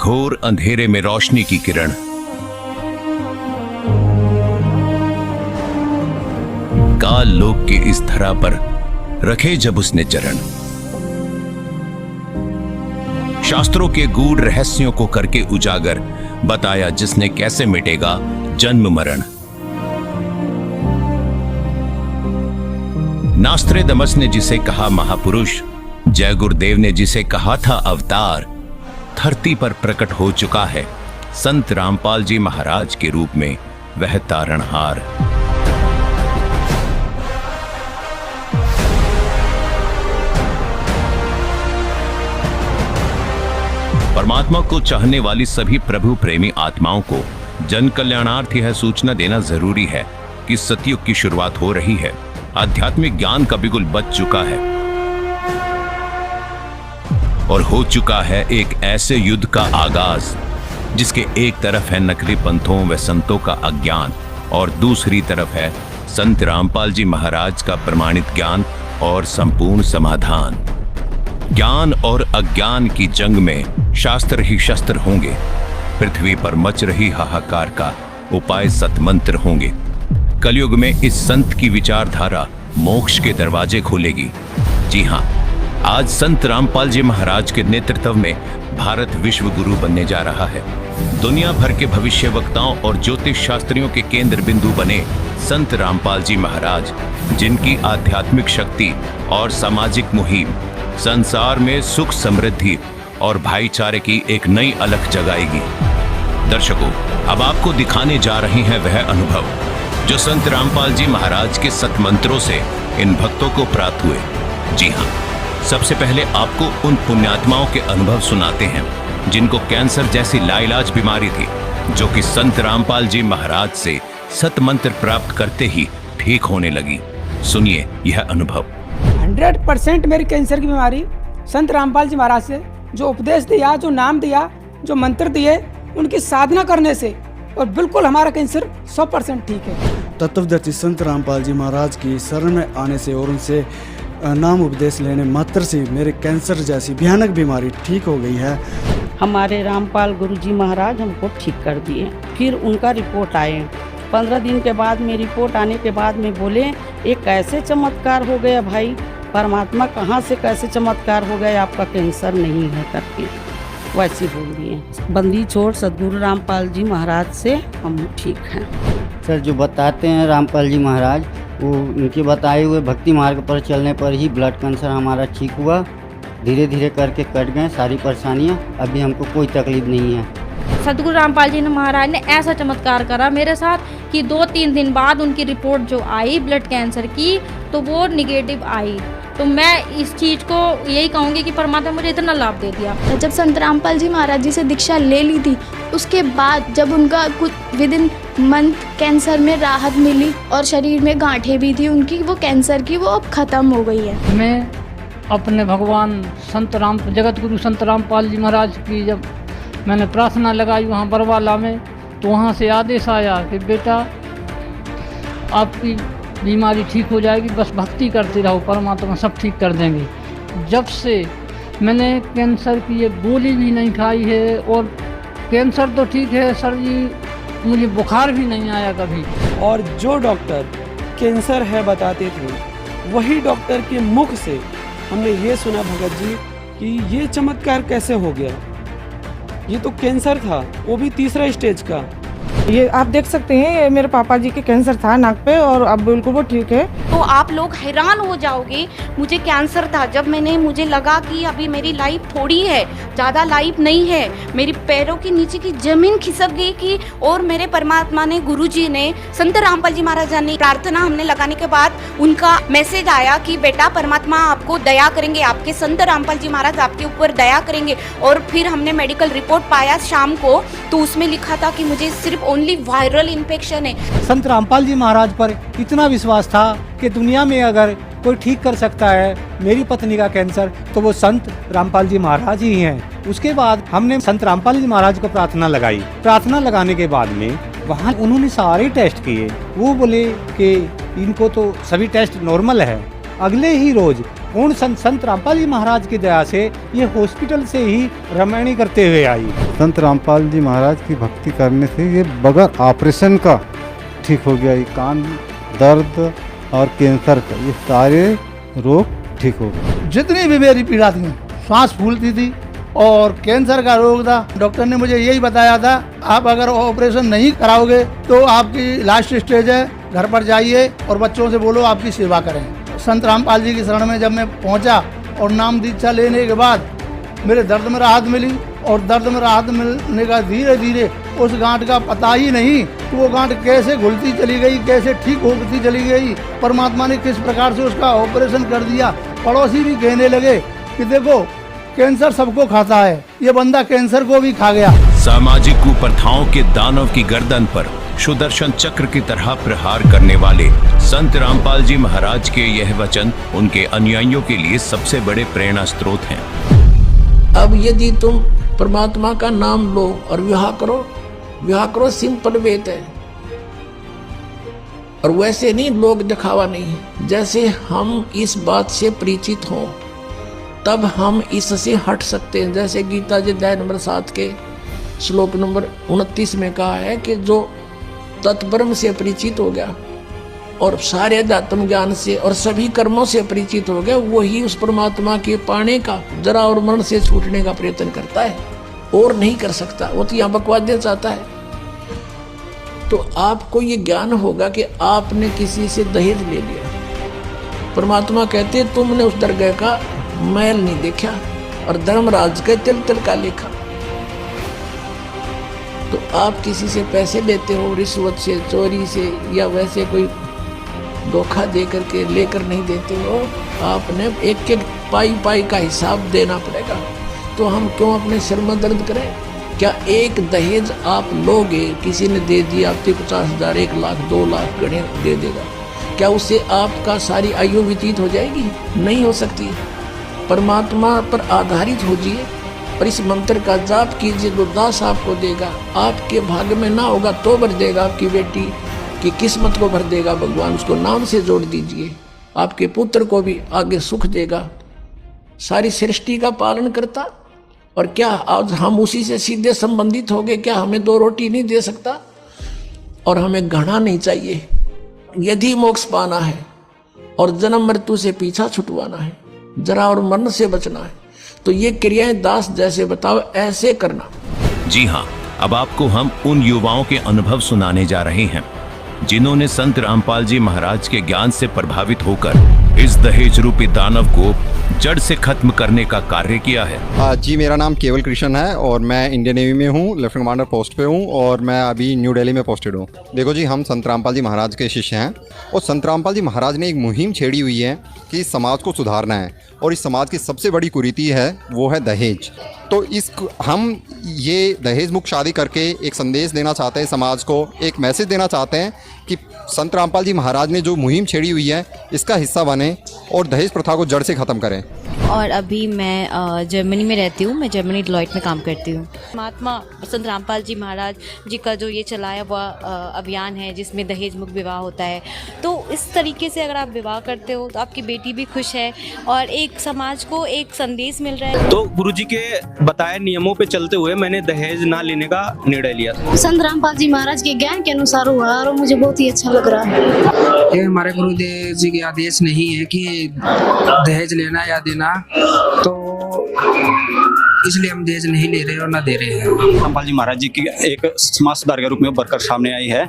घोर अंधेरे में रोशनी की किरण। काल लोक के इस धरा पर रखे जब उसने चरण, शास्त्रों के गूढ़ रहस्यों को करके उजागर, बताया जिसने कैसे मिटेगा जन्म मरण। नास्त्रेदमस ने जिसे कहा महापुरुष, जय गुरुदेव ने जिसे कहा था अवतार, धरती पर प्रकट हो चुका है संत रामपाल जी महाराज के रूप में वह तारणहार। परमात्मा को चाहने वाली सभी प्रभु प्रेमी आत्माओं को जन कल्याणार्थ यह सूचना देना जरूरी है कि सतयुग की शुरुआत हो रही है। आध्यात्मिक ज्ञान का बिगुल बज चुका है और हो चुका है एक ऐसे युद्ध का आगाज जिसके एक तरफ है नकली पंथों व संतों का अज्ञान और दूसरी तरफ है संत रामपाल जी महाराज का प्रमाणित ज्ञान और संपूर्ण समाधान। ज्ञान और अज्ञान की जंग में शास्त्र ही शस्त्र होंगे। पृथ्वी पर मच रही हाहाकार का उपाय सतमंत्र होंगे। कलयुग में इस संत की विचारधारा मोक्ष के दरवाजे खोलेगी। जी हां, आज संत रामपाल जी महाराज के नेतृत्व में भारत विश्व गुरु बनने जा रहा है। दुनिया भर के भविष्य वक्ताओं और ज्योतिष शास्त्रियों के केंद्र बिंदु बने संत रामपाल जी महाराज, जिनकी आध्यात्मिक शक्ति और सामाजिक मुहिम संसार में सुख समृद्धि और भाईचारे की एक नई अलख जगाएगी। दर्शकों, अब आपको दिखाने जा रहे हैं वह अनुभव जो संत रामपाल जी महाराज के सतमंत्रों से इन भक्तों को प्राप्त हुए। जी हां, सबसे पहले आपको उन पुण्यात्माओं के अनुभव सुनाते हैं जिनको कैंसर जैसी लाइलाज बीमारी थी, जो कि संत रामपाल जी महाराज से सतमंत्र प्राप्त करते ही ठीक होने लगी। सुनिए यह अनुभव। 100% मेरी कैंसर की बीमारी संत रामपाल जी महाराज से जो उपदेश दिया, जो नाम दिया, जो मंत्र दिए, उनकी साधना करने से और बिल्कुल हमारा कैंसर 100% ठीक है। तत्वदर्शी संत रामपाल जी महाराज की शरण में आने से और उनसे नाम उपदेश लेने मात्र से मेरे कैंसर जैसी भयानक बीमारी ठीक हो गई है। हमारे रामपाल गुरु जी महाराज हमको ठीक कर दिए। फिर उनका रिपोर्ट आए, 15 दिन के बाद में रिपोर्ट आने के बाद में बोले एक कैसे चमत्कार हो गया भाई, परमात्मा कहाँ से कैसे चमत्कार हो गया, आपका कैंसर नहीं है करके वैसे बोल दिए। बंदी छोड़ सदगुरु रामपाल जी महाराज से हम ठीक हैं। सर जो बताते हैं रामपाल जी महाराज, वो उनके बताए हुए भक्ति मार्ग पर चलने पर ही ब्लड कैंसर हमारा ठीक हुआ। धीरे धीरे करके कट गए सारी परेशानियाँ, अभी हमको कोई तकलीफ नहीं है। सदगुरु रामपाल जी महाराज ने ऐसा चमत्कार करा मेरे साथ कि 2-3 दिन बाद उनकी रिपोर्ट जो आई ब्लड कैंसर की, तो वो निगेटिव आई। तो मैं इस चीज़ को यही कहूँगी कि परमात्मा मुझे इतना लाभ दे दिया। जब संत रामपाल जी महाराज जी से दीक्षा ले ली थी, उसके बाद जब उनका कुछ विदिन मंथ कैंसर में राहत मिली और शरीर में गांठें भी थी उनकी, वो कैंसर की, वो अब ख़त्म हो गई है। मैं अपने भगवान संत राम जगत गुरु संत रामपाल जी महाराज की जब मैंने प्रार्थना लगाई वहाँ बरवाला में, तो वहाँ से आदेश आया कि बेटा आपकी बीमारी ठीक हो जाएगी, बस भक्ति करते रहो, परमात्मा सब ठीक कर देंगे। जब से मैंने कैंसर की ये गोली भी नहीं खाई है और कैंसर तो ठीक है सर जी, मुझे बुखार भी नहीं आया कभी। और जो डॉक्टर कैंसर है बताते थे, वही डॉक्टर के मुख से हमने ये सुना भगत जी कि ये चमत्कार कैसे हो गया। ये तो कैंसर था, वो भी 3रा स्टेज का। ये आप देख सकते हैं, ये मेरे पापा जी के कैंसर था नाक पे और अब बिल्कुल वो ठीक है। तो आप लोग हैरान हो जाओगे, मुझे कैंसर था, जब मुझे लगा कि अभी मेरी लाइफ थोड़ी है, ज़्यादा लाइफ नहीं है, मेरी पैरों के नीचे की ज़मीन खिसक गई कि, और मेरे परमात्मा ने, गुरुजी ने, संत रामपाल जी महाराज ने प्रार्थना हमने लगाने के बाद उनका मैसेज आया कि बेटा परमात्मा आपको दया करेंगे, आपके संत रामपाल जी महाराज आपके ऊपर दया करेंगे। और फिर हमने मेडिकल रिपोर्ट पाया शाम को, तो उसमें लिखा था कि मुझे सिर्फ ओनली वायरल इन्फेक्शन है। संत रामपाल जी महाराज पर इतना विश्वास था कि दुनिया में अगर कोई ठीक कर सकता है मेरी पत्नी का कैंसर, तो वो संत रामपाल जी महाराज ही हैं। उसके बाद हमने संत रामपाल जी महाराज को प्रार्थना लगाई। प्रार्थना लगाने के बाद में वहाँ उन्होंने सारे टेस्ट किए। वो बोले कि इनको तो सभी टेस्ट नॉर्मल है। अगले ही रोज पूर्ण संत रामपाल जी महाराज की दया से ये हॉस्पिटल से ही रमणी करते हुए आई। संत रामपाल जी महाराज की भक्ति करने से ये बगैर ऑपरेशन का ठीक हो गया। ये कान दर्द और कैंसर का ये सारे रोग ठीक हो गए। जितनी भी मेरी पीड़ा थी, सांस फूलती थी और कैंसर का रोग था, डॉक्टर ने मुझे यही बताया था आप अगर ऑपरेशन नहीं कराओगे तो आपकी लास्ट स्टेज है, घर पर जाइए और बच्चों से बोलो आपकी सेवा करें। संत रामपाल जी की शरण में जब मैं पहुंचा और नाम दीक्षा लेने के बाद मेरे दर्द में राहत मिली और दर्द में राहत मिलने का धीरे धीरे उस गांठ का पता ही नहीं कि वो गांठ कैसे घुलती चली गई, कैसे ठीक होती चली गई। परमात्मा ने किस प्रकार से उसका ऑपरेशन कर दिया। पड़ोसी भी कहने लगे कि देखो कैंसर सबको खाता है, ये बंदा कैंसर को भी खा गया। सामाजिक कुप्रथाओं के दानव की गर्दन पर सुदर्शन चक्र की तरह प्रहार करने वाले संत रामपाल जी महाराज के यह वचन उनके अनुयायियों के लिए सबसे बड़े प्रेरणा स्रोत हैं। अब यदि तुम परमात्मा का नाम लो और विवाह करो सिंपल वेद है। और वैसे नहीं, लोग दिखावा नहीं है। जैसे हम इस बात से परिचित हों तब हम इससे हट सकते हैं। जैसे गीता जी अध्याय नंबर 7 के श्लोक नंबर 29 में कहा है कि जो तत्ब्रह्म से परिचित हो गया और सारे अध्यात्म ज्ञान से और सभी कर्मों से परिचित हो गया, वही उस परमात्मा के पाने का, जरा और मरण से छूटने का प्रयत्न करता है और नहीं कर सकता। वो तो यहाँ बकवास देना चाहता है। तो आपको ये ज्ञान होगा कि आपने किसी से दहेज ले लिया। परमात्मा कहते तुमने उस दरगाह का मैल नहीं देखा और धर्मराज के तिल तिल का लेखा। तो आप किसी से पैसे लेते हो रिश्वत से, चोरी से या वैसे कोई धोखा दे करके लेकर नहीं देते हो। आपने एक एक पाई पाई का हिसाब देना पड़ेगा। तो हम क्यों अपने सिर में दर्द करें? क्या एक दहेज आप लोगे, किसी ने दे दिया आपके 50,000, 1 लाख, 2 लाख गणे दे देगा, क्या उससे आपका सारी आयु व्यतीत हो जाएगी? नहीं हो सकती। परमात्मा पर आधारित होजिए और इस मंत्र का जाप कीजिए, तो दास आपको देगा। आपके भाग्य में ना होगा तो भर देगा, आपकी बेटी की किस्मत को भर देगा भगवान। उसको नाम से जोड़ दीजिए, आपके पुत्र को भी आगे सुख देगा। सारी सृष्टि का पालन करता। और क्या आज हम उसी से सीधे संबंधित हो गए? क्या हमें 2 रोटी नहीं दे सकता? और हमें घृणा नहीं चाहिए। यदि मोक्ष पाना है और जन्म मृत्यु से पीछा छुटवाना है, जरा और मरण से बचना है, तो ये क्रियाएं दास जैसे बताओ ऐसे करना। जी हाँ, अब आपको हम उन युवाओं के अनुभव सुनाने जा रहे हैं जिन्होंने संत रामपाल जी महाराज के ज्ञान से प्रभावित होकर इस दहेज रूपी दानव को जड़ से खत्म करने का कार्य किया है। जी, मेरा नाम केवल कृष्ण है और मैं इंडियन नेवी में हूँ, लेफ्टिनेंट कमांडर पोस्ट पे हूँ और मैं अभी न्यू दिल्ली में पोस्टेड हूँ। देखो जी, हम संत रामपाल जी महाराज के शिष्य हैं और संत रामपाल जी महाराज ने एक मुहिम छेड़ी हुई है कि इस समाज को सुधारना है और इस समाज की सबसे बड़ी कुरीति है वो है दहेज। तो हम ये दहेज मुक्त शादी करके एक संदेश देना चाहते हैं समाज को, एक मैसेज देना चाहते हैं कि संत रामपाल जी महाराज ने जो मुहिम छेड़ी हुई है इसका हिस्सा बने और दहेज प्रथा को जड़ से ख़त्म करें। और अभी मैं जर्मनी में रहती हूँ, मैं जर्मनी डिलॉयट में काम करती हूँ। महात्मा संत रामपाल जी महाराज जी का जो ये चलाया हुआ अभियान है जिसमें दहेज मुक्त विवाह होता है, तो इस तरीके से अगर आप विवाह करते हो तो आपकी बेटी भी खुश है और एक समाज को एक संदेश मिल रहा है। तो गुरुजी के बताए नियमों पे चलते हुए मैंने दहेज ना लेने का निर्णय लिया। संत रामपाल जी महाराज के ज्ञान के अनुसार हुआ और मुझे बहुत ही अच्छा लग रहा है। ये हमारे गुरुदेव जी के आदेश नहीं है कि दहेज लेना या देना, तो इसलिए हम दहेज नहीं ले रहे और ना दे रहे हैं। रामपाल जी महाराज जी की एक समाज सुधार के रूप में उभर कर सामने आई है।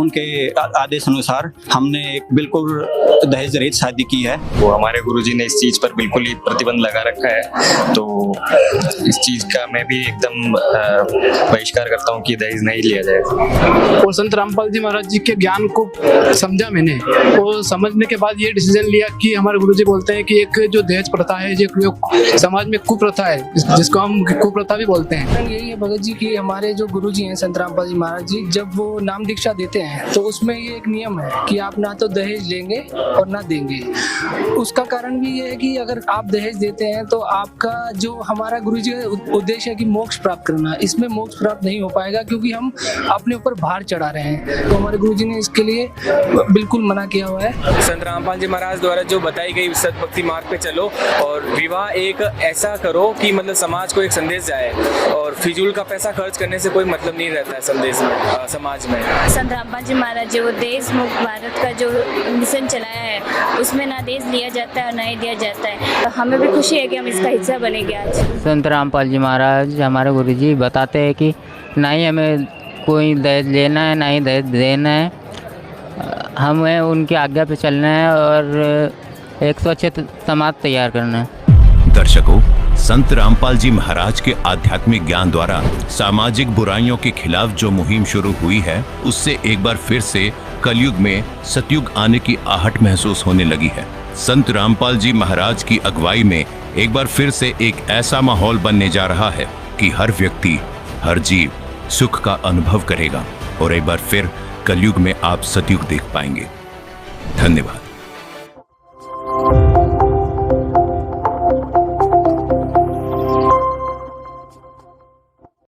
उनके आदेश अनुसार हमने एक बिल्कुल दहेज रहित शादी की है। वो हमारे गुरुजी ने इस चीज पर बिल्कुल ही प्रतिबंध लगा रखा है, तो इस चीज का मैं भी एकदम बहिष्कार करता हूँ कि दहेज नहीं लिया जाए। और संत रामपाल जी महाराज जी के ज्ञान को समझा मैंने, और समझने के बाद ये डिसीजन लिया कि हमारे गुरुजी बोलते हैं कि एक जो दहेज प्रथा है, जो समाज में कुप्रथा है, जिसको हम कुप्रथा भी बोलते हैं। यही है भगत जी कि हमारे जो गुरु जी हैं संत रामपाल जी महाराज जी, जब वो नाम दीक्षा देते हैं तो उसमें ये एक नियम है कि आप ना तो दहेज लेंगे और ना देंगे। उसका कारण भी ये है कि अगर आप दहेज देते हैं तो आपका जो हमारा गुरु जी का उद्देश्य है कि मोक्ष प्राप्त करना, इसमें मोक्ष प्राप्त नहीं हो पाएगा क्योंकि हम अपने ऊपर भार चढ़ा रहे हैं। तो हमारे गुरु जी ने इसके लिए बिल्कुल मना किया हुआ है। संत रामपाल जी महाराज द्वारा जो बताई गई सतभक्ति मार्ग पे चलो और विवाह एक ऐसा करो कि मतलब समाज को एक संदेश जाए और फिजूल का पैसा खर्च करने से कोई मतलब नहीं रहता है संदेश में, समाज में। संत रामपाल जी महाराज जी वो देश मुक्त भारत का जो मिशन चलाया है उसमें ना देश लिया जाता है और ना ही दिया जाता है। तो हमें भी खुशी है कि हम इसका हिस्सा बनेंगे आज। संत रामपाल जी महाराज हमारे गुरु जी बताते हैं कि ना ही हमें कोई दहेज लेना है ना ही दहेज देना है, हमें उनकी आज्ञा पे चलना है और एक स्वच्छ समाज तैयार करना है। दर्शकों, संत रामपाल जी महाराज के आध्यात्मिक ज्ञान द्वारा सामाजिक बुराइयों के खिलाफ जो मुहिम शुरू हुई है उससे एक बार फिर से कलयुग में सतयुग आने की आहट महसूस होने लगी है। संत रामपाल जी महाराज की अगुवाई में एक बार फिर से एक ऐसा माहौल बनने जा रहा है कि हर व्यक्ति, हर जीव सुख का अनुभव करेगा और एक बार फिर कलयुग में आप सतयुग देख पाएंगे। धन्यवाद।